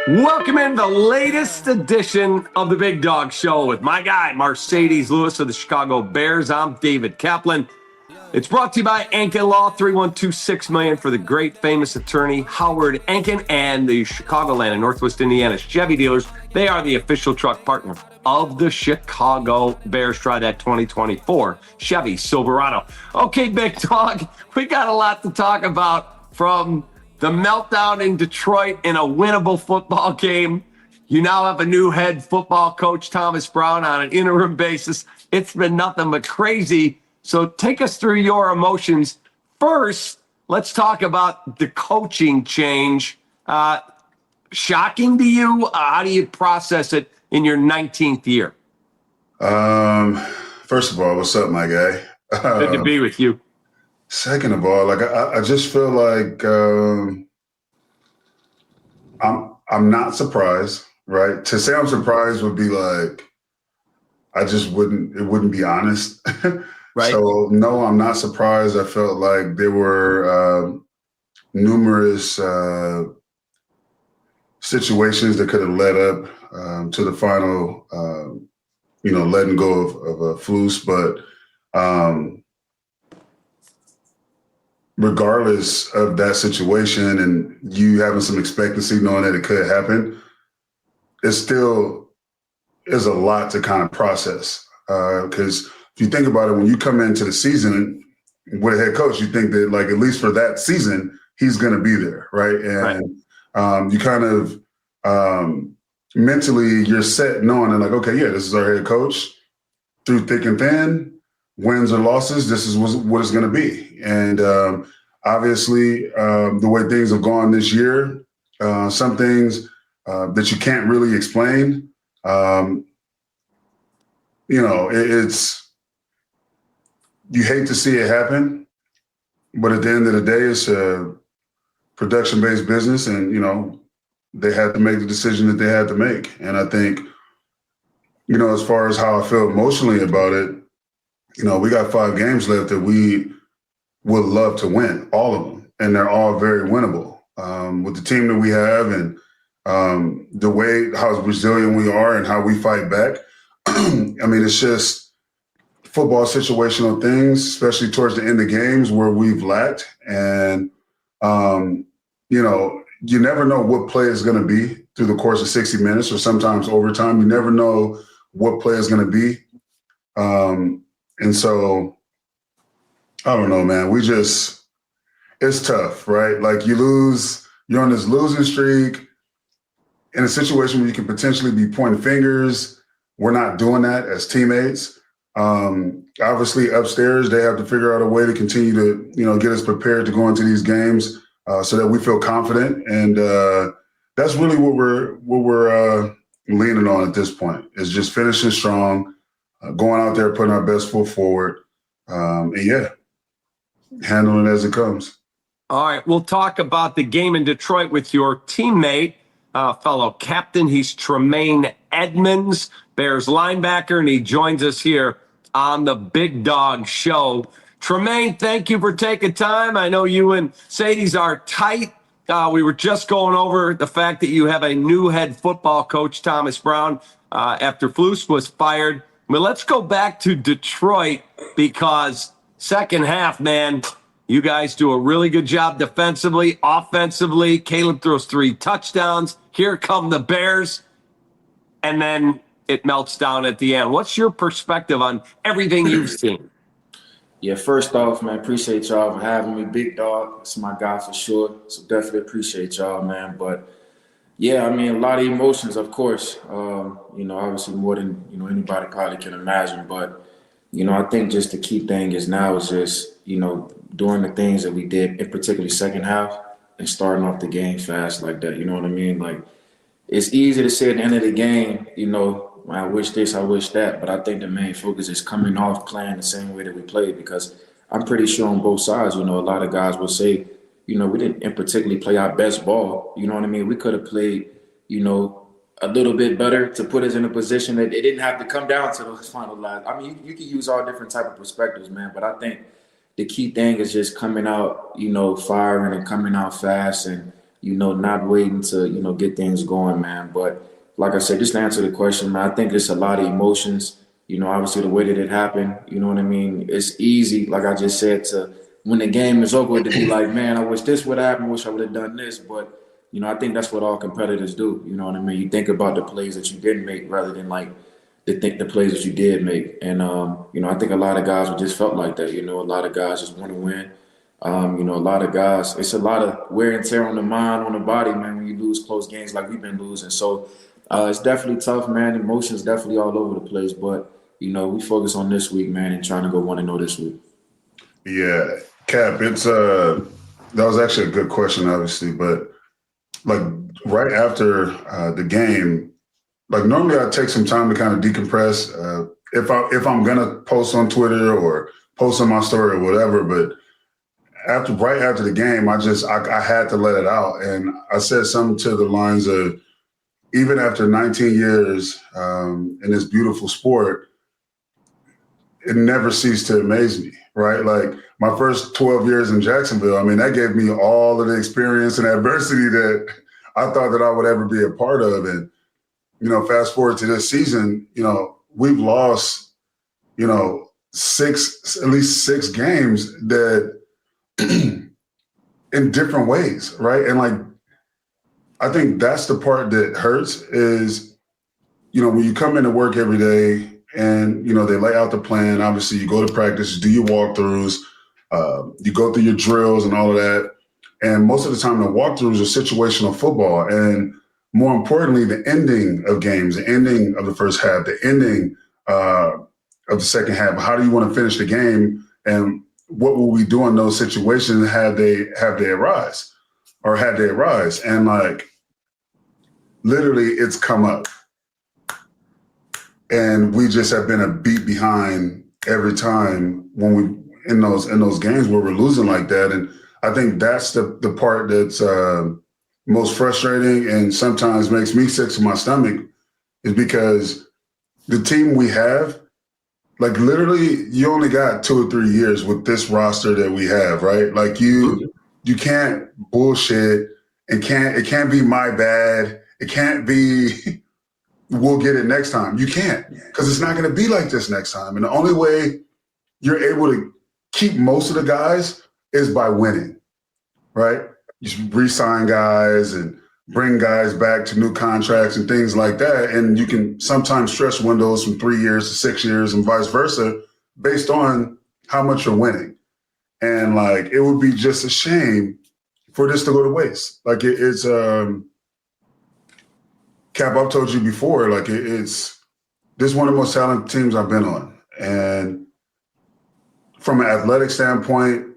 Welcome in the latest edition of the Big Dog Show with my guy, Marcedes Lewis of the Chicago Bears. I'm David Kaplan. It's brought to you by Ankin Law, 312-6 for the great famous attorney Howard Ankin and the Chicagoland and Northwest Indiana Chevy dealers. They are the official truck partner of the Chicago Bears. Try that 2024 Chevy Silverado. Okay, Big Dog, we got a lot to talk about, from the meltdown in Detroit in a winnable football game. You now have a new head football coach, Thomas Brown, on an interim basis. It's been nothing but crazy. So take us through your emotions. First, let's talk about the coaching change. Shocking to you? How do you process it in your 19th year? First of all, what's up, my guy? Good to be with you. Second of all, I just feel like I'm not surprised, right? To say I'm surprised would be like it wouldn't be honest. Right. So no, I'm not surprised. I felt like there were numerous situations that could have led up to the final, letting go of Flus, but regardless of that situation and you having some expectancy knowing that it could happen, it still is a lot to kind of process. Because if you think about it, when you come into the season with a head coach, you think that, like, at least for that season, he's going to be there, right? And you kind of mentally, you're set knowing that, like, okay, yeah, this is our head coach through thick and thin. Wins or losses, this is what it's going to be. And obviously, the way things have gone this year, some things that you can't really explain, it's, you hate to see it happen, but at the end of the day, it's a production-based business, and, they had to make the decision that they had to make. And I think, as far as how I feel emotionally about it, we got 5 games left that we would love to win, all of them, and they're all very winnable. With the team that we have and the way how resilient we are and how we fight back, I mean, it's just football situational things, especially towards the end of games where we've lacked. And, you never know what play is going to be through the course of 60 minutes or sometimes overtime. You never know what play is going to be. And so, I don't know, man. It's tough, right? Like, you're on this losing streak in a situation where you can potentially be pointing fingers. We're not doing that as teammates. Obviously, upstairs, they have to figure out a way to continue to, get us prepared to go into these games so that we feel confident. And that's really what we're leaning on at this point, is just finishing strong. Going out there, putting our best foot forward, and handling it as it comes. All right, we'll talk about the game in Detroit with your teammate, fellow captain. He's Tremaine Edmunds, Bears linebacker, and he joins us here on the Big Dog Show. Tremaine, thank you for taking time. I know you and Sadie's are tight. We were just going over the fact that you have a new head football coach, Thomas Brown, after Flus was fired. But let's go back to Detroit, because second half, man, you guys do a really good job defensively, offensively. Caleb throws 3 touchdowns. Here come the Bears. And then it melts down at the end. What's your perspective on everything you've seen? Yeah, first off, man, appreciate y'all for having me. Big Dog, it's my guy for sure. So definitely appreciate y'all, man. But yeah, I mean, a lot of emotions, of course, obviously more than, anybody probably can imagine. But, I think just the key thing is now is just, doing the things that we did, in particularly second half, and starting off the game fast like that. You know what I mean? Like, it's easy to say at the end of the game, I wish this, I wish that. But I think the main focus is coming off playing the same way that we played, because I'm pretty sure on both sides, a lot of guys will say, we didn't particularly play our best ball. You know what I mean? We could have played, a little bit better to put us in a position that it didn't have to come down to those final lines. I mean, you can use all different type of perspectives, man. But I think the key thing is just coming out, firing and coming out fast and, not waiting to, get things going, man. But like I said, just to answer the question, man, I think it's a lot of emotions. Obviously the way that it happened, you know what I mean? It's easy, like I just said, to when the game is over to be like, man, I wish this would happen, wish I would have done this. But, I think that's what all competitors do. You know what I mean? You think about the plays that you didn't make rather than like the plays that you did make. And, I think a lot of guys just felt like that. A lot of guys just want to win. A lot of guys, it's a lot of wear and tear on the mind, on the body, man, when you lose close games like we've been losing. So it's definitely tough, man. Emotions definitely all over the place. But, we focus on this week, man, and trying to go 1-0 this week. Yeah, Cap, that was actually a good question, obviously, but like right after the game, like normally I take some time to kind of decompress. If I'm gonna post on Twitter or post on my story or whatever, but right after the game, I had to let it out, and I said something to the lines of, even after 19 years in this beautiful sport, it never ceased to amaze me, right? Like my first 12 years in Jacksonville, I mean, that gave me all of the experience and adversity that I thought that I would ever be a part of. And, fast forward to this season, we've lost, at least six games that in different ways, right? And like, I think that's the part that hurts is, when you come into work every day, and, they lay out the plan. Obviously, you go to practice, do your walkthroughs, you go through your drills and all of that. And most of the time, the walkthroughs are situational football. And more importantly, the ending of games, the ending of the first half, the ending of the second half. How do you want to finish the game? And what will we do in those situations had they arise? And like, literally, it's come up. And we just have been a beat behind every time when we in those games where we're losing like that. And I think that's the part that's most frustrating and sometimes makes me sick to my stomach, is because the team we have, like literally, you only got 2 or 3 years with this roster that we have, right? Like you can't bullshit. It can't be my bad. It can't be we'll get it next time. You can't, because it's not going to be like this next time. And the only way you're able to keep most of the guys is by winning, right? You re-sign guys and bring guys back to new contracts and things like that. And you can sometimes stretch windows from 3 years to 6 years and vice versa based on how much you're winning. And like, it would be just a shame for this to go to waste. Like it's Cap, I've told you before, like this is one of the most talented teams I've been on. And from an athletic standpoint,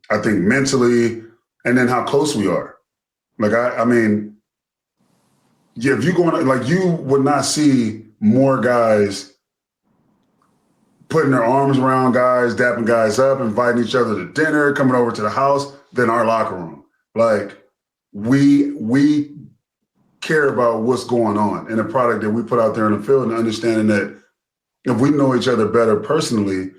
I think mentally, and then how close we are. Like, I mean, yeah, if you go on, like you would not see more guys putting their arms around guys, dapping guys up, inviting each other to dinner, coming over to the house than our locker room. Like we care about what's going on and the product that we put out there in the field, and understanding that if we know each other better personally,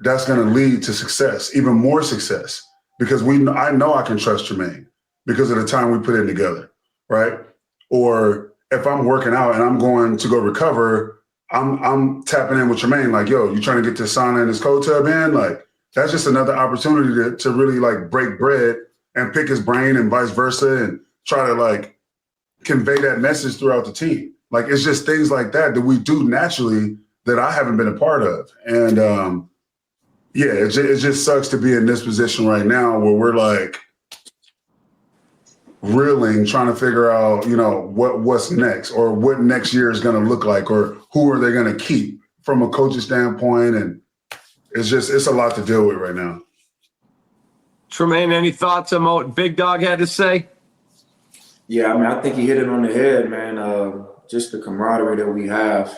that's going to lead to success, even more success, because I know I can trust Tremaine because of the time we put in together, right? Or if I'm working out and I'm going to go recover, I'm tapping in with Tremaine like, yo, you trying to get this sauna and this cold tub in? Like, that's just another opportunity to really like break bread and pick his brain and vice versa, and try to like convey that message throughout the team. Like, it's just things like that we do naturally that I haven't been a part of. And yeah, it just sucks to be in this position right now where we're like reeling, trying to figure out, what's next, or what next year is going to look like, or who are they going to keep from a coaching standpoint. And it's a lot to deal with right now. Tremaine, any thoughts on what Big Dog had to say? Yeah, I mean, I think he hit it on the head, man. Just the camaraderie that we have,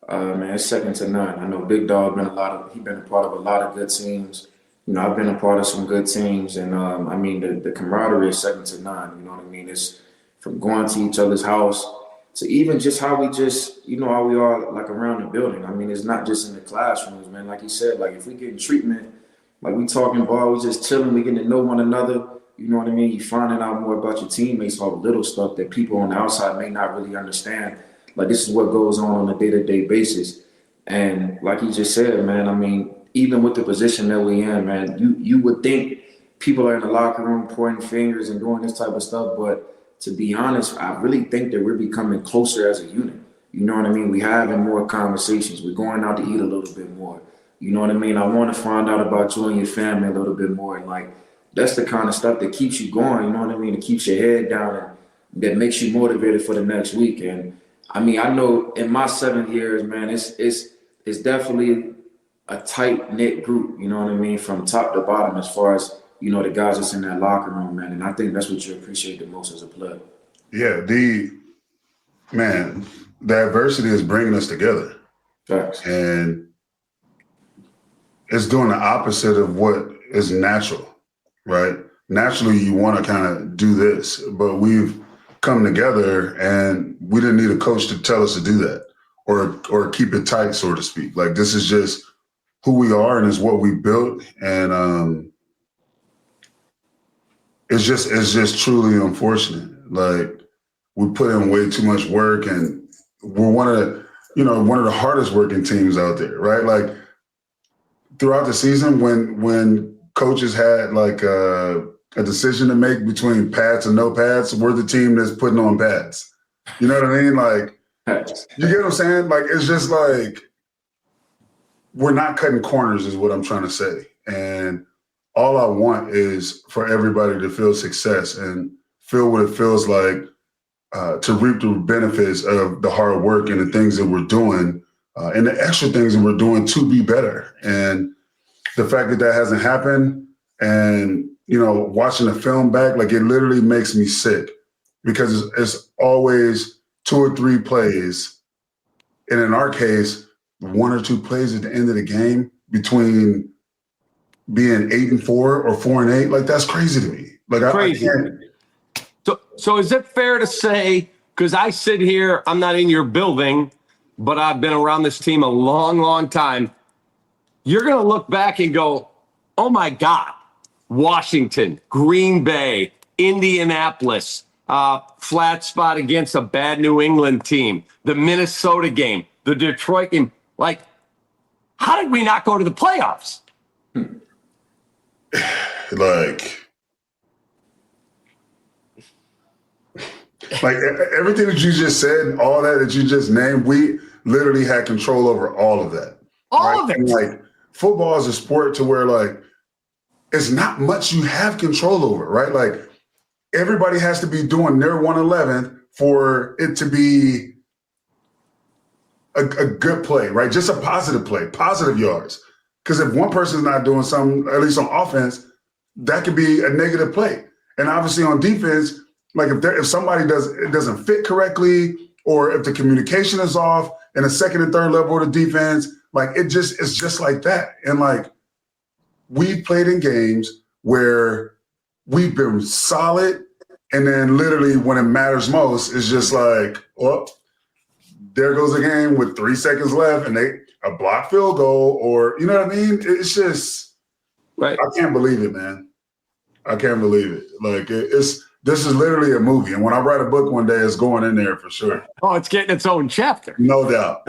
man, it's second to none. I know Big Dog been a part of a lot of good teams. I've been a part of some good teams, and I mean, the camaraderie is second to none. You know what I mean? It's from going to each other's house to even just how we how we are like around the building. I mean, it's not just in the classrooms, man. Like you said, like if we getting treatment, like we talking ball, we just chilling, we getting to know one another. You know what I mean? You finding out more about your teammates, all the little stuff that people on the outside may not really understand. Like, this is what goes on a day-to-day basis. And like you just said, man, I mean, even with the position that we in, man, you would think people are in the locker room pointing fingers and doing this type of stuff. But to be honest, I really think that we're becoming closer as a unit. You know what I mean? We're having more conversations. We're going out to eat a little bit more. You know what I mean? I want to find out about you and your family a little bit more. And like, that's the kind of stuff that keeps you going. You know what I mean? It keeps your head down and that makes you motivated for the next week. And I mean, I know in my 7 years, man, it's definitely a tight knit group. You know what I mean? From top to bottom, as far as, you know, the guys that's in that locker room, man. And I think that's what you appreciate the most as a player. Yeah, the adversity is bringing us together. Facts. And it's doing the opposite of what is natural, right? Naturally, you want to kind of do this, but we've come together and we didn't need a coach to tell us to do that or keep it tight, so to speak. Like, this is just who we are and it's what we built. And it's just truly unfortunate. Like, we put in way too much work and we're one of the hardest working teams out there, right? Like, throughout the season, when coaches had like a decision to make between pads and no pads, we're the team that's putting on pads. You know what I mean? Like, you get what I'm saying? Like, it's just like, we're not cutting corners is what I'm trying to say. And all I want is for everybody to feel success and feel what it feels like to reap the benefits of the hard work and the things that we're doing and the extra things that we're doing to be better. And the fact that hasn't happened and, you know, watching the film back, like, it literally makes me sick because it's always 2 or 3 plays. And in our case, 1 or 2 plays at the end of the game between being 8-4 or 4-8, like, that's crazy to me. Like, Crazy. I can't. So is it fair to say, because I sit here, I'm not in your building, but I've been around this team a long, long time, you're going to look back and go, oh my God, Washington, Green Bay, Indianapolis, flat spot against a bad New England team, the Minnesota game, the Detroit game. Like, how did we not go to the playoffs? Like everything that you just said, all that you just named, we literally had control over all of that. All of it. And like, football is a sport to where, like, it's not much you have control over, right? Like, everybody has to be doing their 111 for it to be a good play, right? Just a positive play, positive yards. Because if one person's not doing something, at least on offense, that could be a negative play. And obviously on defense, like, if somebody doesn't fit correctly, or if the communication is off in the second and third level of the defense, like, it's just like that. And like, we've played in games where we've been solid, and then literally when it matters most, it's just like, well, there goes the game with 3 seconds left, and a blocked field goal, or, you know what I mean? It's just, right. I can't believe it, man. I can't believe it. Like, this is literally a movie. And when I write a book one day, it's going in there for sure. Oh, it's getting its own chapter. No doubt.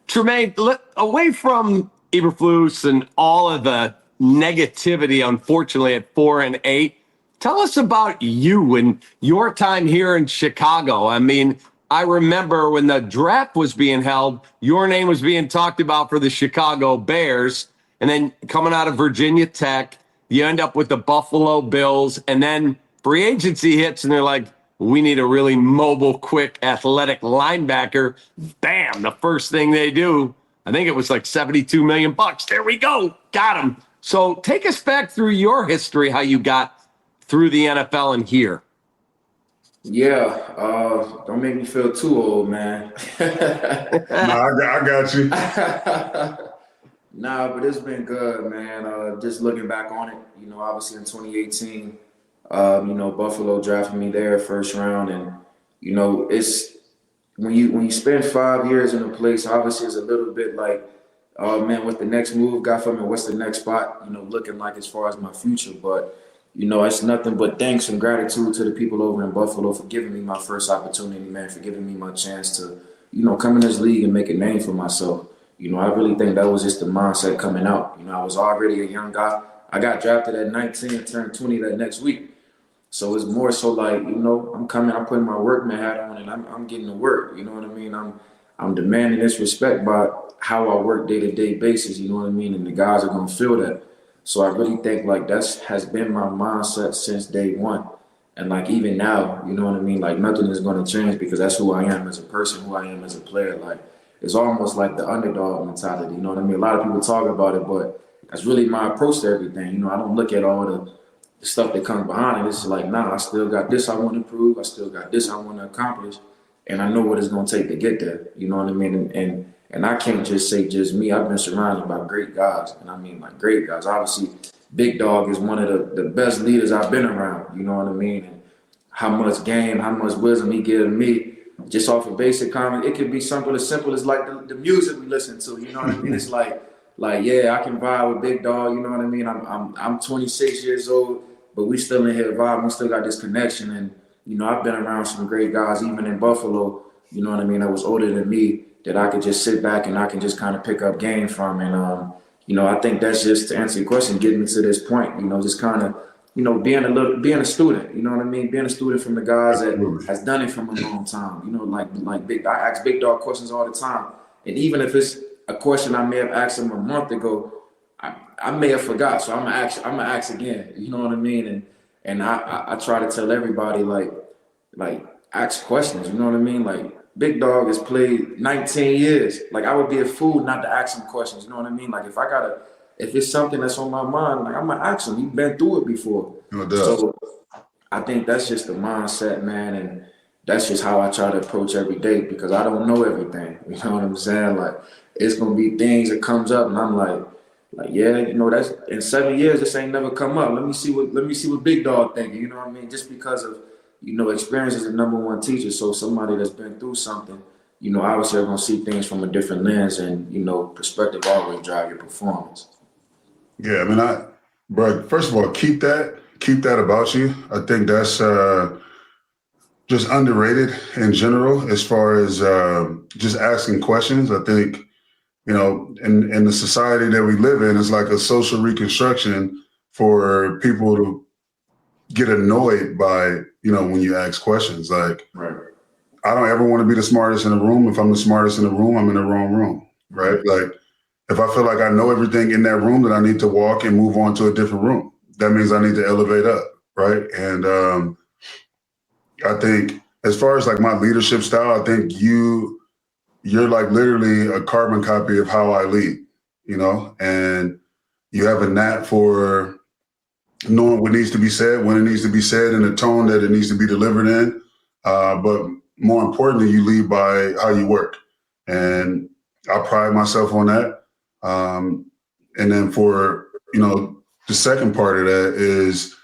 Tremaine, away from Eberflus and all of the negativity, unfortunately, at 4-8, tell us about you and your time here in Chicago. I mean, I remember when the draft was being held, your name was being talked about for the Chicago Bears, and then coming out of Virginia Tech, you end up with the Buffalo Bills, and then free agency hits, and they're like, we need a really mobile, quick, athletic linebacker. Bam, the first thing they do, I think it was like $72 million. There we go, got him. So take us back through your history, how you got through the NFL and here. Yeah, don't make me feel too old, man. I got you. Nah, but it's been good, man. Just looking back on it, you know, obviously in 2018, you know, Buffalo drafted me there first round, and you know, it's when you spend 5 years in a place, obviously it's a little bit like, man, what's the next move got for me? What's the next spot, you know, looking like as far as my future? But it's nothing but thanks and gratitude to the people over in Buffalo for giving me my first opportunity, man, for giving me my chance to, come in this league and make a name for myself. I really think that was just the mindset coming out. I was already a young guy. I got drafted at 19 and turned 20 that next week. So it's more so like, I'm putting my workman hat on and I'm getting to work. You know what I mean? I'm demanding this respect by how I work day-to-day basis, you know what I mean? And the guys are gonna feel that. So I really think like has been my mindset since day one. And like even now, you know what I mean? Like nothing is gonna change because that's who I am as a person, who I am as a player. Like it's almost like the underdog mentality, you know what I mean? A lot of people talk about it, but that's really my approach to everything. I don't look at all the stuff that comes behind it. It's like, nah, I still got this I want to prove. I still got this I want to accomplish. And I know what it's going to take to get there. You know what I mean? And I can't just say just me. I've been surrounded by great guys. And I mean, like, great guys. Obviously, Big Dog is one of the best leaders I've been around. You know what I mean? And how much game, how much wisdom he gives me just off of basic comment. It could be something as simple as like the music we listen to. You know what I mean? It's like, yeah, I can vibe with Big Dog. You know what I mean? I'm 26 years old, but we still in here vibing. We still got this connection. And, I've been around some great guys, even in Buffalo, you know what I mean, that was older than me, that I could just sit back and I can just kind of pick up game from. And, I think that's just, to answer your question, getting me to this point, just kind of, being a student, you know what I mean? Being a student from the guys that has done it from a long time, I ask Big Dog questions all the time. And even if it's a question I may have asked him a month ago, I may have forgot. So I'm gonna ask again, you know what I mean? And I try to tell everybody like ask questions, you know what I mean? Like Big Dog has played 19 years. Like I would be a fool not to ask him questions, you know what I mean? Like if it's something that's on my mind, like I'm gonna ask him. He's been through it before. No doubt. So I think that's just the mindset, man, and that's just how I try to approach every day because I don't know everything. You know what I'm saying? Like it's gonna be things that comes up, and I'm like, yeah, that's in 7 years this ain't never come up. Let me see what Big Dog thinking. You know what I mean? Just because of experience is the number one teacher. So somebody that's been through something, obviously they're gonna see things from a different lens, and perspective always drive your performance. Yeah, I mean, bro, first of all, keep that about you. I think that's just underrated in general as far as just asking questions. I think, in the society that we live in, it's like a social reconstruction for people to get annoyed by, when you ask questions. Like, Right. I don't ever want to be the smartest in the room. If I'm the smartest in the room, I'm in the wrong room, right? Like, if I feel like I know everything in that room, then I need to walk and move on to a different room. That means I need to elevate up, right? And I think as far as like my leadership style, I think you're like literally a carbon copy of how I lead, and you have a knack for knowing what needs to be said, when it needs to be said, in the tone that it needs to be delivered in. But more importantly, you lead by how you work. And I pride myself on that. And then for, the second part of that is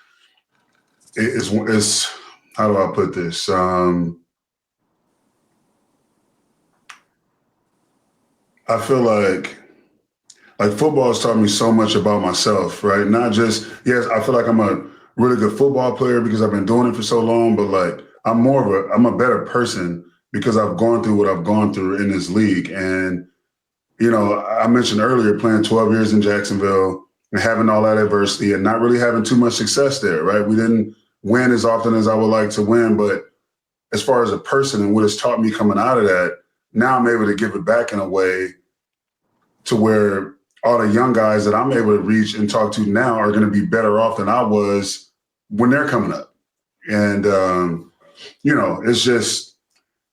how do I put this? I feel like football has taught me so much about myself, right? Not just, yes, I feel like I'm a really good football player because I've been doing it for so long, but like I'm a better person because I've gone through what I've gone through in this league. And, I mentioned earlier playing 12 years in Jacksonville and having all that adversity and not really having too much success there, right? We didn't win as often as I would like to win, but as far as a person and what it's taught me coming out of that, now I'm able to give it back in a way to where all the young guys that I'm able to reach and talk to now are going to be better off than I was when they're coming up. And,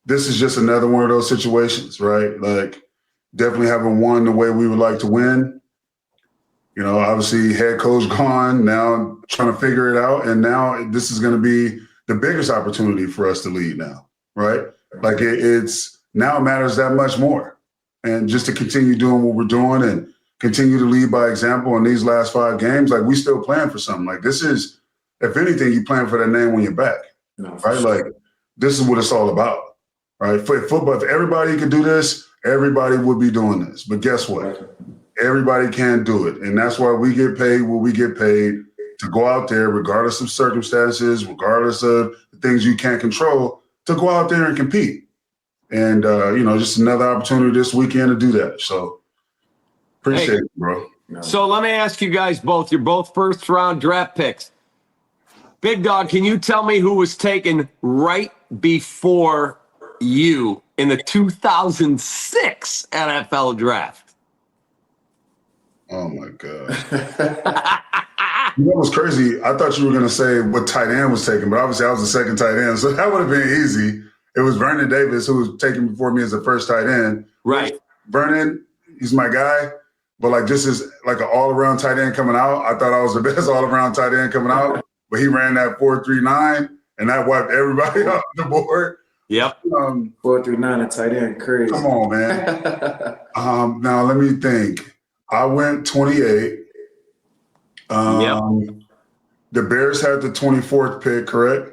this is just another one of those situations, right? Like definitely haven't won the way we would like to win. Obviously head coach gone, now trying to figure it out. And now this is going to be the biggest opportunity for us to lead now, right? Like it's now it matters that much more. And just to continue doing what we're doing and continue to lead by example in these last 5 games, like we still playing for something. Like this is, if anything, you playing for that name on your back, right? Sure. Like this is what it's all about, right? For football, if everybody could do this, everybody would be doing this. But guess what? Everybody can't do it. And that's why we get paid what we get paid to go out there, regardless of circumstances, regardless of the things you can't control, to go out there and compete. And, just another opportunity this weekend to do that. So appreciate it, bro. So let me ask you guys both. You're both first-round draft picks. Big Dog, can you tell me who was taken right before you in the 2006 NFL draft? Oh, my God. You know what's crazy? I thought you were going to say what tight end was taken, but obviously I was the second tight end, so that would have been easy. It was Vernon Davis who was taken before me as the first tight end. Right. Vernon, he's my guy, but just as an all-around tight end coming out, I thought I was the best all-around tight end coming out, but he ran that 4.39, and that wiped everybody off the board. Yep. 4.39 at tight end, crazy. Come on, man. Now let me think. I went 28. The Bears had the 24th pick, correct?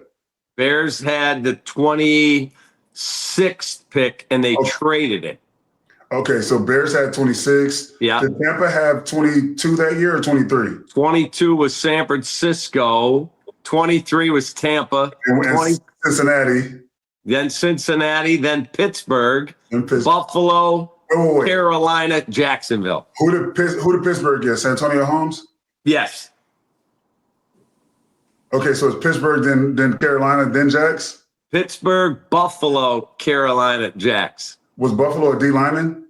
Bears had the 26th pick, and they traded it. Okay, so Bears had 26. Yeah. Did Tampa have 22 that year or 23? 22 was San Francisco. 23 was Tampa. And Cincinnati. Then Cincinnati. Then Pittsburgh. Buffalo. Carolina. Jacksonville. Who did Pittsburgh get? San Antonio Holmes? Yes. Okay, so it's Pittsburgh, then Carolina, then Jacks? Pittsburgh, Buffalo, Carolina, Jacks. Was Buffalo a D lineman?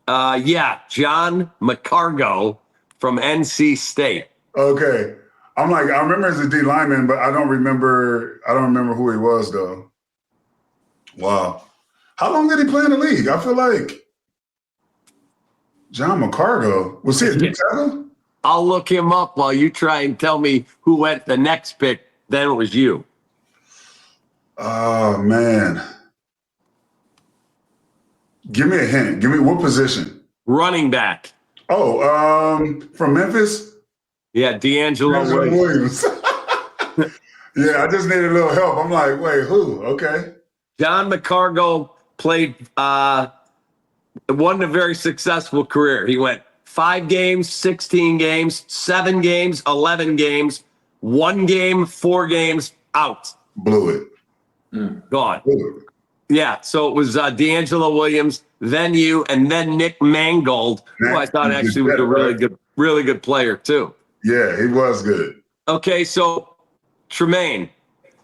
Yeah, John McCargo from NC State. Okay. I remember as a D lineman, but I don't remember who he was though. Wow. How long did he play in the league? I feel like John McCargo. Was he a D tackle? I'll look him up while you try and tell me who went the next pick. Then it was you. Oh, man. Give me a hint. Give me what position? Running back. Oh, from Memphis? Yeah, D'Angelo Williams. Yeah, I just needed a little help. I'm like, wait, who? Okay. John McCargo played, won a very successful career. He went 5 games, 16 games, 7 games, 11 games, 1 game, 4 games, out. Blew it. Gone. Blew it. Yeah, so it was D'Angelo Williams, then you, and then Nick Mangold, who I thought actually was a really good player too. Yeah, he was good. Okay, so Tremaine,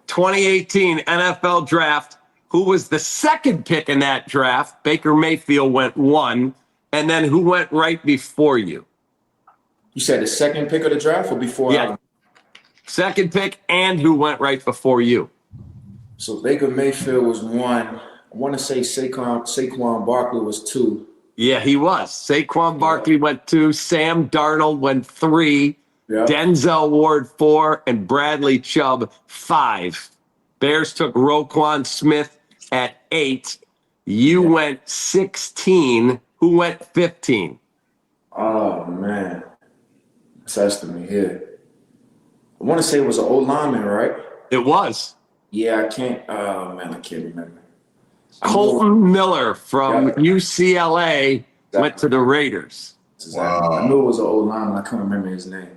2018 NFL draft. Who was the second pick in that draft? Baker Mayfield went 1. And then who went right before you? You said the second pick of the draft or before? Yeah. Second pick and who went right before you? So Baker Mayfield was 1. I want to say Saquon Barkley was 2. Yeah, he was. Saquon Barkley went 2. Sam Darnold went 3. Yeah. Denzel Ward 4. And Bradley Chubb 5. Bears took Roquan Smith at 8. You went 16. Who went 15? Oh, man. That's me here. I want to say it was an old lineman, right? It was. Yeah, I can't remember. Colton Miller from UCLA went to the Raiders. Wow. I knew it was an old lineman. I couldn't remember his name.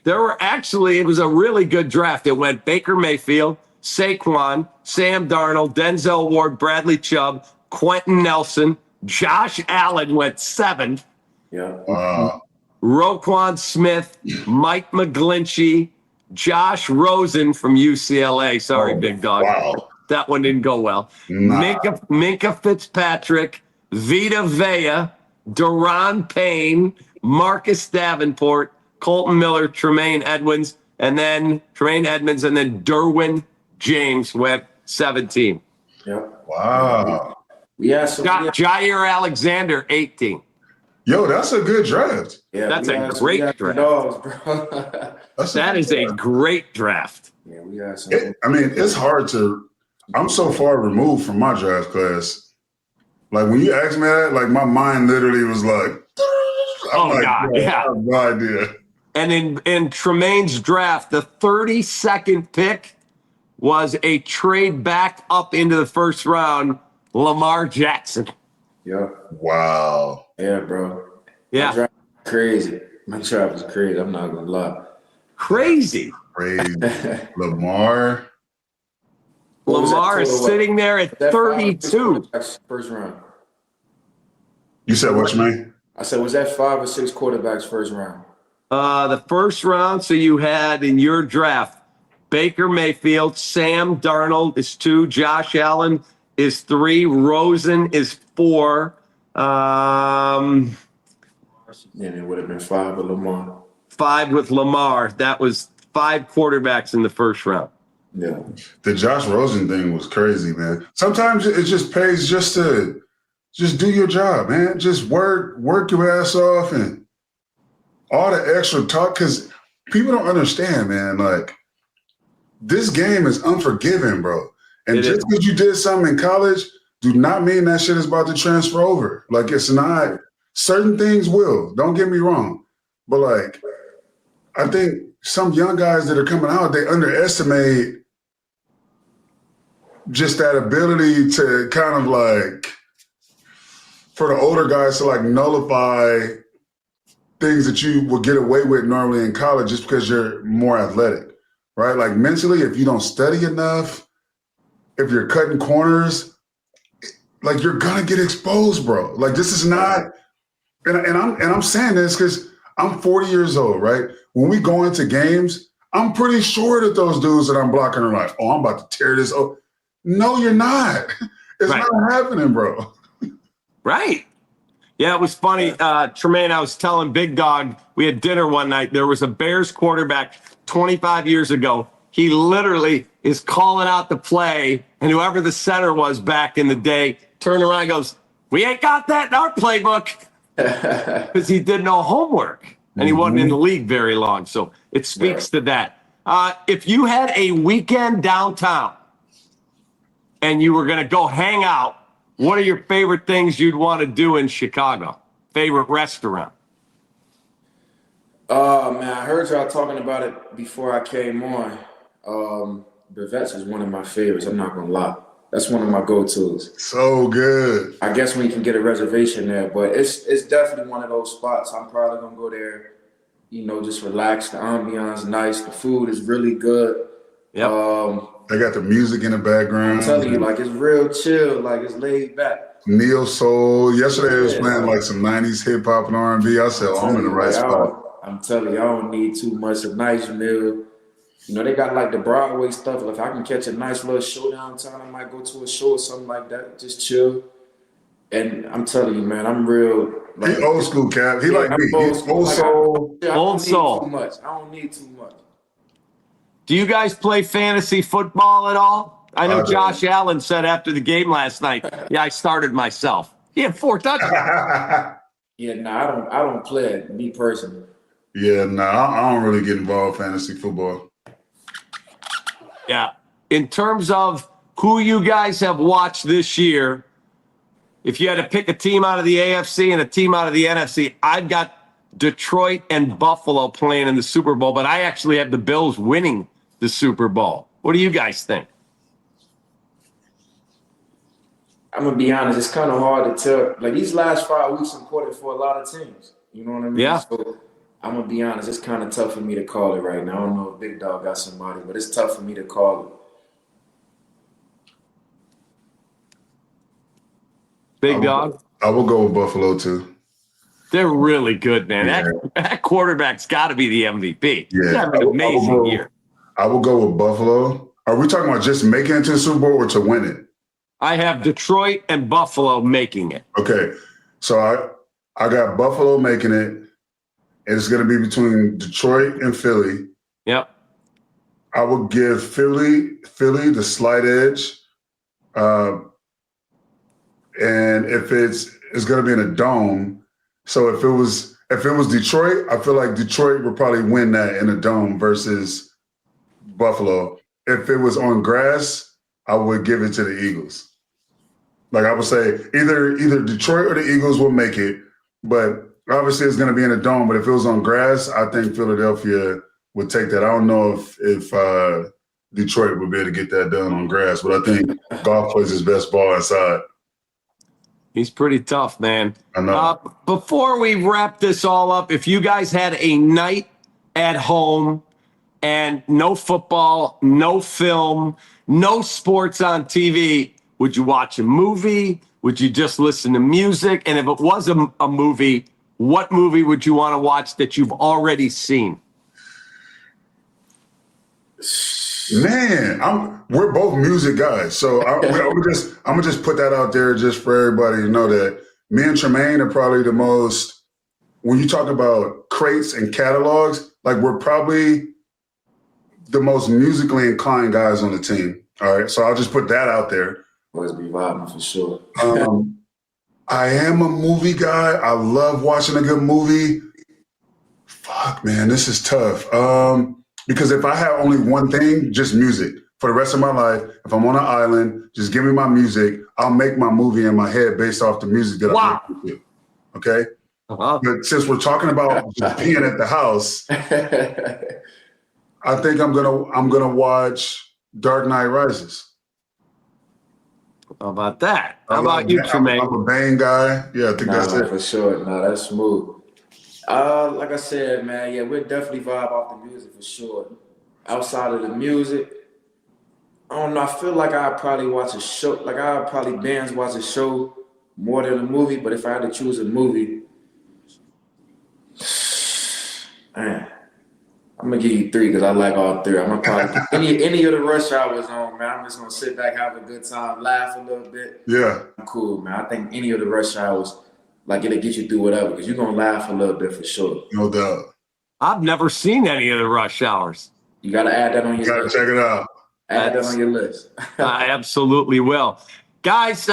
It was a really good draft. It went Baker Mayfield, Saquon, Sam Darnold, Denzel Ward, Bradley Chubb, Quentin Nelson, Josh Allen went 7th. Yeah. Roquan Smith, Mike McGlinchey, Josh Rosen from UCLA. Sorry, Big Dog. Wow. That one didn't go well. Nah. Minka Fitzpatrick, Vita Vea, Daron Payne, Marcus Davenport, Colton Miller, Tremaine Edmunds, and then Derwin James went 17. Yep. Wow. Yeah, Jair Alexander, 18. Yo, that's a good draft. Yeah, that's a great draft. That is a great draft. Yeah, we got some. It's hard to. I'm so far removed from my draft class. Like when you asked me that, my mind literally was like, God, yeah. I have no idea. And in Tremaine's draft, the 32nd pick was a trade back up into the first round. Lamar Jackson. Yeah. Wow. Yeah, bro. Yeah. My draft was crazy. My draft was crazy. I'm not gonna lie. Crazy. Crazy. Lamar. Lamar is sitting there at 32. First round. You said what, Tremaine? I said, was that 5 or 6 quarterbacks first round? The first round, so you had in your draft, Baker Mayfield, Sam Darnold is 2, Josh Allen is 3, Rosen is 4. And it would have been 5 with Lamar. 5 with Lamar. That was 5 quarterbacks in the first round. Yeah. The Josh Rosen thing was crazy, man. Sometimes it just pays just to do your job, man. Just work your ass off and all the extra talk, because people don't understand, man. Like, this game is unforgiving, bro. And just because you did something in college do not mean that shit is about to transfer over. Like, it's not. Certain things will. Don't get me wrong. But, like, I think some young guys that are coming out, they underestimate just that ability to kind of, like, for the older guys to, like, nullify things that you would get away with normally in college just because you're more athletic, right? Like, mentally, if you don't study enough, if you're cutting corners, like, you're gonna get exposed, bro. Like, this is not, and I'm saying this because I'm 40 years old, right? When we go into games, I'm pretty sure that those dudes that I'm blocking are like, oh, I'm about to tear this up. No, you're not. It's not happening, bro. Right. Yeah, it was funny. Tremaine, I was telling Big Dog, we had dinner one night. There was a Bears quarterback 25 years ago. He literally is calling out the play, and whoever the center was back in the day turned around and goes, we ain't got that in our playbook, because he did no homework, and he wasn't in the league very long. So it speaks to that. If you had a weekend downtown and you were going to go hang out, what are your favorite things you'd want to do in Chicago? Favorite restaurant? Man, I heard y'all talking about it before I came on. Brevette's is one of my favorites. I'm not gonna lie. That's one of my go-tos. So good. I guess when you can get a reservation there, but it's definitely one of those spots. I'm probably gonna go there, just relax. The ambiance nice. The food is really good. Yep. They got the music in the background. I'm telling you, like, it's real chill, like, it's laid back. Neo soul. Yesterday I was playing like some 90s hip hop and R&B. I said, I'm in the right spot. I'm telling you, I don't need too much. A nice meal. They got like the Broadway stuff. If I can catch a nice little show downtown, I might go to a show or something like that. Just chill. And I'm telling you, man, I'm real. Like, he old school, Cap. He like me. He's old soul. Old soul. I don't need too much. Do you guys play fantasy football at all? I know Josh Allen said after the game last night, yeah, I started myself. He had 4 touchdowns. Yeah, no, I don't play it, me personally. Yeah, no, I don't really get involved in fantasy football. Yeah. In terms of who you guys have watched this year, if you had to pick a team out of the AFC and a team out of the NFC, I've got Detroit and Buffalo playing in the Super Bowl, but I actually have the Bills winning the Super Bowl. What do you guys think? I'm going to be honest, it's kind of hard to tell. Like, these last 5 weeks important for a lot of teams. You know what I mean? Yeah. So, I'm going to be honest, it's kind of tough for me to call it right now. I don't know if Big Dog got somebody, but it's tough for me to call it. Big Dog? I will go with Buffalo, too. They're really good, man. Yeah. That quarterback's got to be the MVP. Yeah. He's having an amazing year. I will go with Buffalo. Are we talking about just making it to the Super Bowl or to win it? I have Detroit and Buffalo making it. Okay. So I got Buffalo making it. And it's going to be between Detroit and Philly. Yep. I would give Philly the slight edge. And if it's going to be in a dome. So if it was Detroit, I feel like Detroit would probably win that in a dome versus Buffalo. If it was on grass, I would give it to the Eagles. Like, I would say either Detroit or the Eagles will make it, but obviously it's going to be in a dome. But if it was on grass, I think Philadelphia would take that. I don't know if Detroit would be able to get that done on grass, but I think Goff plays his best ball inside. He's pretty tough, man. I know. Before we wrap this all up, if you guys had a night at home and no football, no film, no sports on TV, would you watch a movie? Would you just listen to music? And if it was a movie, what movie would you want to watch that you've already seen? Man, we're both music guys, so I'm gonna just put that out there just for everybody to know that me and Tremaine are probably the most. When you talk about crates and catalogs, like we're probably the most musically inclined guys on the team. All right, so I'll just put that out there. Always be vibing for sure. I am a movie guy. I love watching a good movie. Fuck, man, this is tough. Because if I have only one thing, just music for the rest of my life, if I'm on an island, just give me my music. I'll make my movie in my head based off the music that I listen to. Okay. But since we're talking about just being at the house, I think I'm gonna watch Dark Knight Rises. How about that? How about you, Tremaine? I'm a Bane guy. Yeah, I think that's it. For sure. No, that's smooth. Like I said, man, yeah, we'll definitely vibe off the music for sure. Outside of the music, I don't know. I feel like I'd probably watch a show. Like I'd probably binge watch a show more than a movie. But if I had to choose a movie, man, I'm gonna give you 3 because I like all 3. I'm gonna probably any of the rush hours on, man. I'm just gonna sit back, have a good time, laugh a little bit. Yeah, I'm cool, man. I think any of the rush hours, like it'll get you through whatever, because you're gonna laugh a little bit for sure. no doubt. I've never seen any of the rush hours. You gotta add that on your list. Check it out. Add that on your list. I absolutely will. Guys,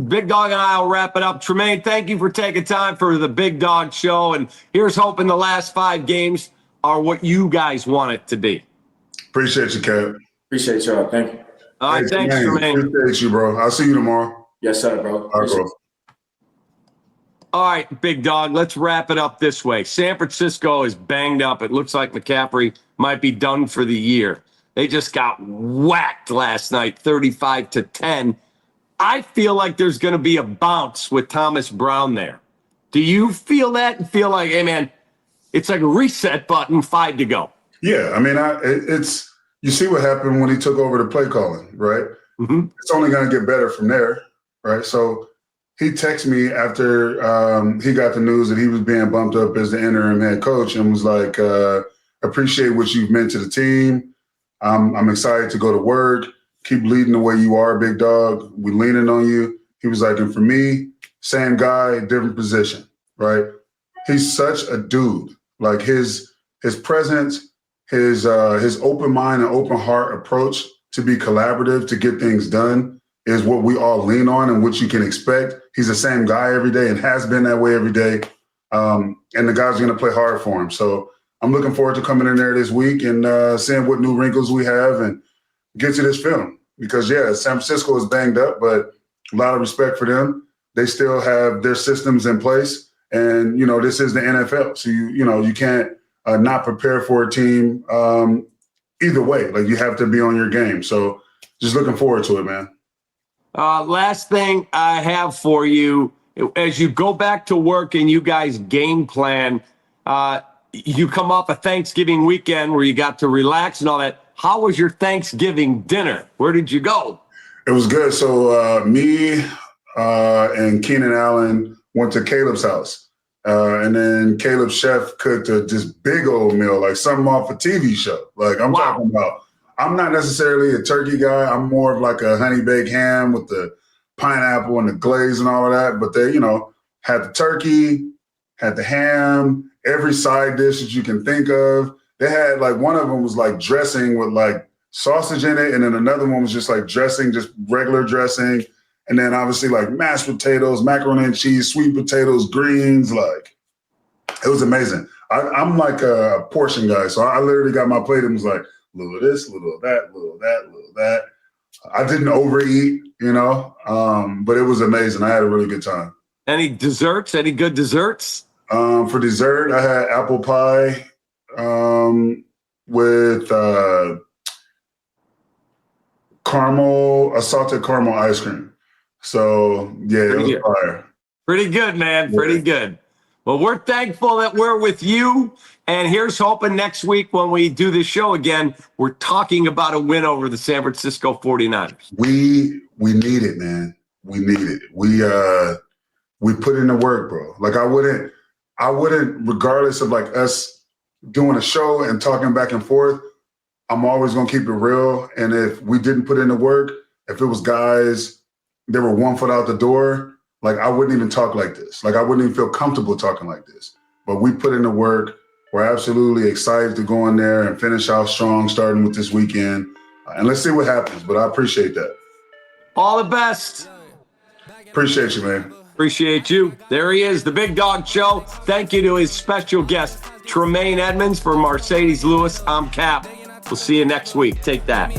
Big Dog and I will wrap it up. Tremaine, thank you for taking time for the Big Dog Show. And here's hoping the last 5 games are what you guys want it to be. Appreciate you, Kev. Appreciate y'all. Thank you. All right, thanks, Tremaine. Appreciate you, bro. I'll see you tomorrow. Yes, sir, bro. All right, bro. All right, Big Dog, let's wrap it up this way. San Francisco is banged up. It looks like McCaffrey might be done for the year. They just got whacked last night, 35-10. I feel like there's going to be a bounce with Thomas Brown there. Do you feel that and feel like, hey, man, it's like a reset button, 5 to go? Yeah, I mean, it's you see what happened when he took over the play calling, right? Mm-hmm. It's only going to get better from there, right? So he texted me after he got the news that he was being bumped up as the interim head coach and was like, appreciate what you've meant to the team. I'm excited to go to work. Keep leading the way you are, Big Dog. We leaning on you. He was like, and for me, same guy, different position, right? He's such a dude. Like his presence, his open mind and open heart approach to be collaborative, to get things done is what we all lean on and what you can expect. He's the same guy every day and has been that way every day. And the guys are going to play hard for him. So I'm looking forward to coming in there this week and seeing what new wrinkles we have and get to this film. Because, yeah, San Francisco is banged up, but a lot of respect for them. They still have their systems in place. And, you know, this is the NFL. So, you can't not prepare for a team either way. Like, you have to be on your game. So just looking forward to it, man. Last thing I have for you, as you go back to work and you guys game plan, you come off a Thanksgiving weekend where you got to relax and all that. How was your Thanksgiving dinner? Where did you go? It was good. So me and Keenan Allen went to Caleb's house. And then Caleb's chef cooked this big old meal, like something off a TV show. Like I'm talking about, I'm not necessarily a turkey guy. I'm more of like a honey baked ham with the pineapple and the glaze and all of that. But they, had the turkey, had the ham, every side dish that you can think of. They had like one of them was like dressing with like sausage in it. And then another one was just like dressing, just regular dressing. And then obviously like mashed potatoes, macaroni and cheese, sweet potatoes, greens. Like it was amazing. I'm like a portion guy. So I literally got my plate and was like, a little of this, a little of that, a little of that, a little of that. I didn't overeat, but it was amazing. I had a really good time. Any desserts? Any good desserts? For dessert, I had apple pie with salted caramel ice cream. So, yeah, it was fire. Pretty good, man. Pretty good. Well, we're thankful that we're with you. And here's hoping next week when we do this show again, we're talking about a win over the San Francisco 49ers. We need it, man. We need it. We put in the work, bro. Like I wouldn't, regardless of like us doing a show and talking back and forth, I'm always gonna keep it real. And if we didn't put in the work, if it was guys that were 1 foot out the door, like I wouldn't even talk like this. Like I wouldn't even feel comfortable talking like this. But we put in the work. We're absolutely excited to go in there and finish out strong, starting with this weekend. And let's see what happens. But I appreciate that. All the best. Appreciate you, man. Appreciate you. There he is, the Big Dog Show. Thank you to his special guest, Tremaine Edmunds. For Marcedes Lewis, I'm Cap. We'll see you next week. Take that.